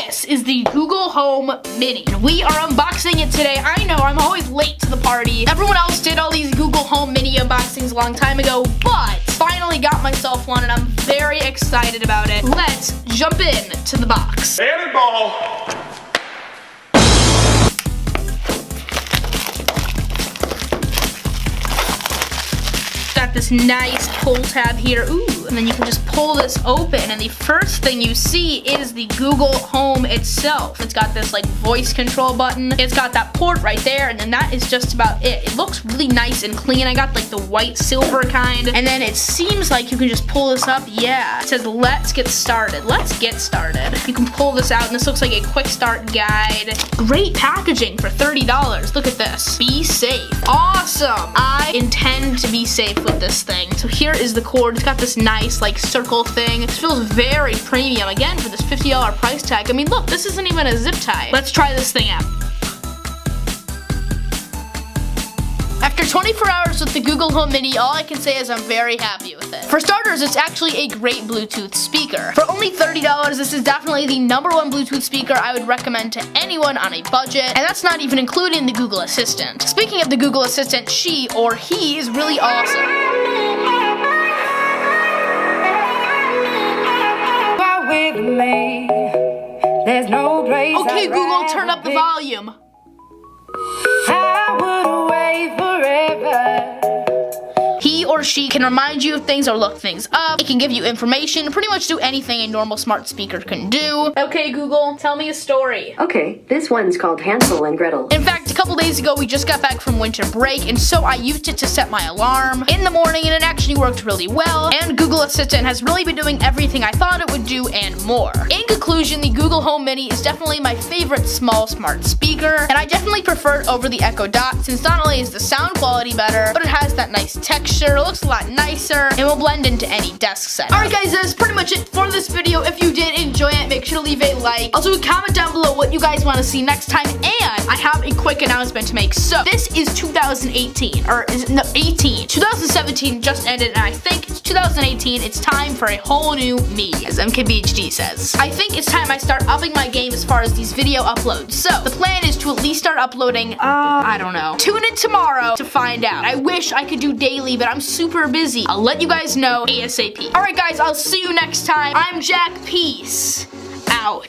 This is the Google Home Mini. We are unboxing it today. I know, I'm always late to the party. Everyone else did all these Google Home Mini unboxings a long time ago, but finally got myself one and I'm very excited about it. Let's jump in to the box. Ball. Got this nice pull tab here. Ooh, and then you can just pull this open and the first thing you see is the Google Home itself. It's got this like voice control button. It's got that port right there and then that is just about it. It looks really nice and clean. I got like the white silver kind and then it seems like you can just pull this up. Yeah, it says let's get started. Let's get started. You can pull this out and this looks like a quick start guide. Great packaging for $30. Look at this. Be safe. Awesome. I intend to be safe with this thing. So here is the cord. It's got this nice like circle thing. It feels very premium again for this $50 price tag. I mean, look, this isn't even a zip tie. Let's try this thing out. After 24 hours with the Google Home Mini, all I can say is I'm very happy with it. For starters, it's actually a great Bluetooth speaker. For only $30, this is definitely the #1 Bluetooth speaker I would recommend to anyone on a budget, and that's not even including the Google Assistant. Speaking of the Google Assistant, she or he is really awesome. There's no place. Okay, Google, turn up the volume. I would wait forever. He or she can remind you of things or look things up. It can give you information, pretty much do anything a normal smart speaker can do. Okay, Google, tell me a story. Okay, this one's called Hansel and Gretel. In fact, a couple days ago, we just got back from winter break, and so I used it to set my alarm in the morning, and it actually worked really well. And Google Assistant has really been doing everything I thought it would do and more. In conclusion, the Google Home Mini is definitely my favorite small smart speaker, and I definitely prefer it over the Echo Dot, since not only is the sound quality better, but it has that nice texture. It looks a lot nicer and will blend into any desk setup. Alright guys, that's pretty much it for this video. If you did enjoy it, make sure to leave a like. Also comment down below what you guys want to see next time, and I have a quick announcement to make. So this is 2018, or is it, no, 18. 2017 just ended and I think it's 2018. It's time for a whole new me, as MKBHD says. I think it's time I start upping my game as far as these video uploads. So the plan is to at least start uploading, I don't know. Tune in tomorrow to find out. I wish I could do daily, but I'm super busy. I'll let you guys know ASAP. Alright guys, I'll see you next time. I'm Jack. Peace out.